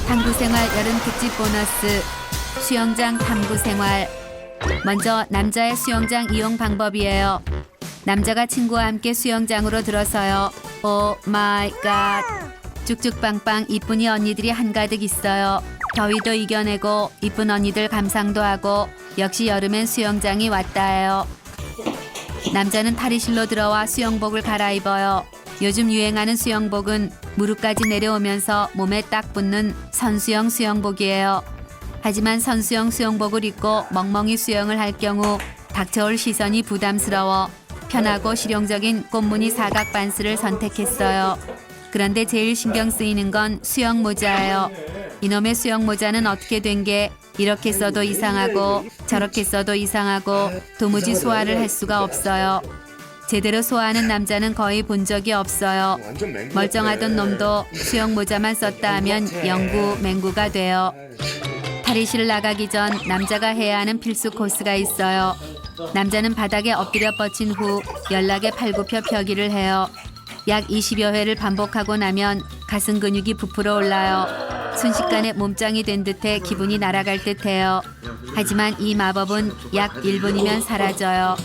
탐구생활 여름 특집 보너스 수영장 탐구생활. 먼저 남자의 수영장 이용 방법이에요. 남자가 친구와 함께 수영장으로 들어서요. 오 마이 갓. 쭉쭉빵빵 이쁜이 언니들이 한가득 있어요. 더위도 이겨내고 이쁜 언니들 감상도 하고 역시 여름엔 수영장이 왔다예요. 남자는 탈의실로 들어와 수영복을 갈아입어요. 요즘 유행하는 수영복은 무릎까지 내려오면서 몸에 딱 붙는 선수용 수영복이에요. 하지만 선수용 수영복을 입고 멍멍이 수영을 할 경우 닥쳐올 시선이 부담스러워 편하고 실용적인 꽃무늬 사각 반스를 선택했어요. 그런데 제일 신경 쓰이는 건 수영 모자예요. 이놈의 수영 모자는 어떻게 된 게 이렇게 써도 이상하고 저렇게 써도 이상하고 도무지 소화를 할 수가 없어요. 제대로 소화하는 남자는 거의 본 적이 없어요. 멀쩡하던 놈도 수영 모자만 썼다 하면 영구 맹구가 돼요. 탈의실 나가기 전 남자가 해야 하는 필수 코스가 있어요. 남자는 바닥에 엎드려 뻗친 후 연락에 팔굽혀 펴기를 해요. 약 20여 회를 반복하고 나면 가슴 근육이 부풀어 올라요. 순식간에 몸짱이 된 듯해 기분이 날아갈 듯해요. 하지만 이 마법은 약 1분이면 사라져요.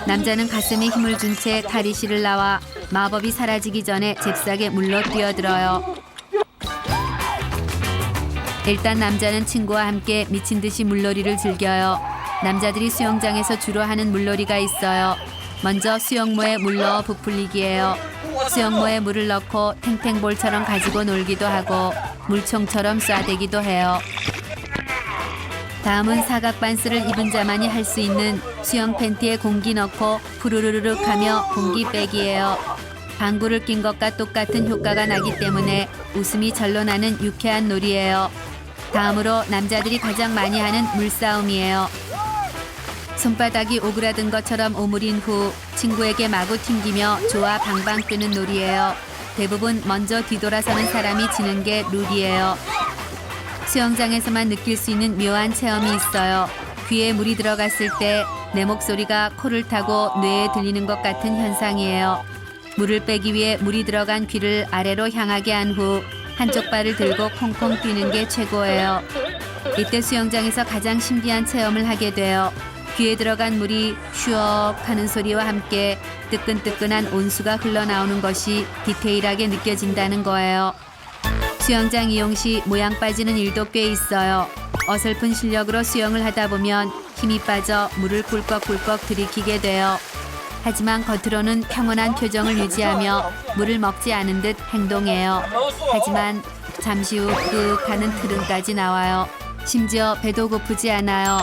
남자는 가슴에 힘을 준 채 탈의실을 나와 마법이 사라지기 전에 잽싸게 물로 뛰어들어요. 일단 남자는 친구와 함께 미친 듯이 물놀이를 즐겨요. 남자들이 수영장에서 주로 하는 물놀이가 있어요. 먼저 수영모에 물 넣어 부풀리기예요. 수영모에 물을 넣고 탱탱볼처럼 가지고 놀기도 하고 물총처럼 쏴대기도 해요. 다음은 사각 반스를 입은 자만이 할 수 있는 수영 팬티에 공기 넣고 푸르르륵 하며 공기 빼기예요. 방구를 낀 것과 똑같은 효과가 나기 때문에 웃음이 절로 나는 유쾌한 놀이예요. 다음으로 남자들이 가장 많이 하는 물싸움이에요. 손바닥이 오그라든 것처럼 오므린 후 친구에게 마구 튕기며 좋아 방방 뜨는 놀이예요. 대부분 먼저 뒤돌아서는 사람이 지는 게 룰이에요. 수영장에서만 느낄 수 있는 묘한 체험이 있어요. 귀에 물이 들어갔을 때 내 목소리가 코를 타고 뇌에 들리는 것 같은 현상이에요. 물을 빼기 위해 물이 들어간 귀를 아래로 향하게 한 후 한쪽 발을 들고 콩콩 뛰는 게 최고예요. 이때 수영장에서 가장 신비한 체험을 하게 돼요. 귀에 들어간 물이 슈억 하는 소리와 함께 뜨끈뜨끈한 온수가 흘러나오는 것이 디테일하게 느껴진다는 거예요. 수영장 이용 시 모양 빠지는 일도 꽤 있어요. 어설픈 실력으로 수영을 하다 보면 힘이 빠져 물을 꿀꺽꿀꺽 들이키게 돼요. 하지만 겉으로는 평온한 표정을 유지하며 물을 먹지 않은 듯 행동해요. 하지만 잠시 후 끄 하는 트름까지 나와요. 심지어 배도 고프지 않아요.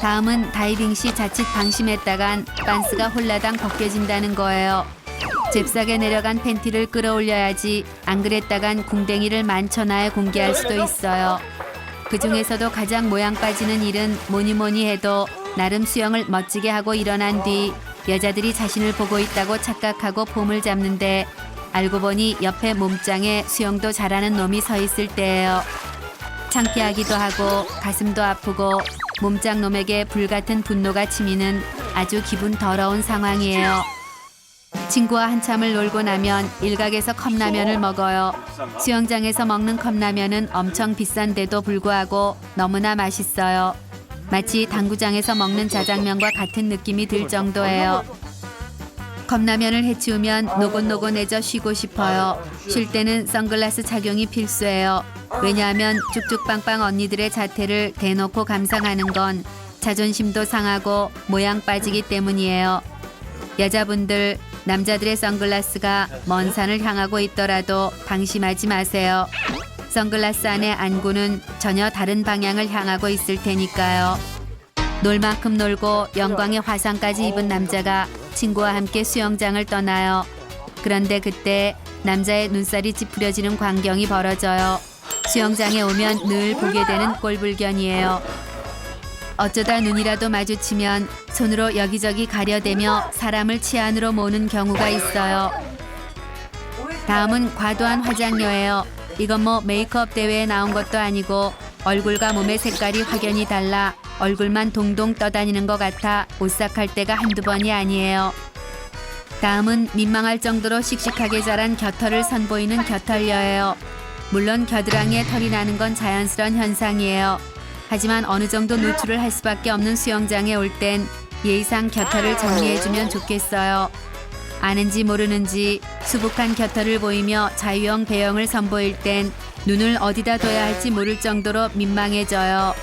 다음은 다이빙 시 자칫 방심했다간 반스가 홀라당 벗겨진다는 거예요. 잽싸게 내려간 팬티를 끌어올려야지 안 그랬다간 궁뎅이를 만천하에 공개할 수도 있어요. 그중에서도 가장 모양 빠지는 일은 뭐니 해도 나름 수영을 멋지게 하고 일어난 뒤 여자들이 자신을 보고 있다고 착각하고 폼을 잡는데 알고 보니 옆에 몸짱에 수영도 잘하는 놈이 서 있을 때예요. 창피하기도 하고 가슴도 아프고 몸짱 놈에게 불같은 분노가 치미는 아주 기분 더러운 상황이에요. 친구와 한참을 놀고 나면 일각에서 컵라면을 먹어요. 수영장에서 먹는 컵라면은 엄청 비싼데도 불구하고 너무나 맛있어요. 마치 당구장에서 먹는 자장면과 같은 느낌이 들 정도예요. 컵라면을 해치우면 노곤노곤해져 쉬고 싶어요. 쉴 때는 선글라스 착용이 필수예요. 왜냐하면 쭉쭉빵빵 언니들의 자태를 대놓고 감상하는 건 자존심도 상하고 모양 빠지기 때문이에요. 여자분들, 남자들의 선글라스가 먼 산을 향하고 있더라도 방심하지 마세요. 선글라스 안의 안구는 전혀 다른 방향을 향하고 있을 테니까요. 놀 만큼 놀고 영광의 화상까지 입은 남자가 친구와 함께 수영장을 떠나요. 그런데 그때 남자의 눈살이 찌푸려지는 광경이 벌어져요. 수영장에 오면 늘 보게 되는 꼴불견이에요. 어쩌다 눈이라도 마주치면 손으로 여기저기 가려대며 사람을 치안으로 모는 경우가 있어요. 다음은 과도한 화장료예요. 이건 뭐 메이크업 대회에 나온 것도 아니고 얼굴과 몸의 색깔이 확연히 달라 얼굴만 동동 떠다니는 것 같아 오싹할 때가 한두 번이 아니에요. 다음은 민망할 정도로 씩씩하게 자란 겨털을 선보이는 겨털녀예요. 물론 겨드랑이에 털이 나는 건 자연스러운 현상이에요. 하지만 어느 정도 노출을 할 수밖에 없는 수영장에 올 땐 예의상 곁털을 정리해주면 좋겠어요. 아는지 모르는지 수북한 곁털을 보이며 자유형 배영을 선보일 땐 눈을 어디다 둬야 할지 모를 정도로 민망해져요.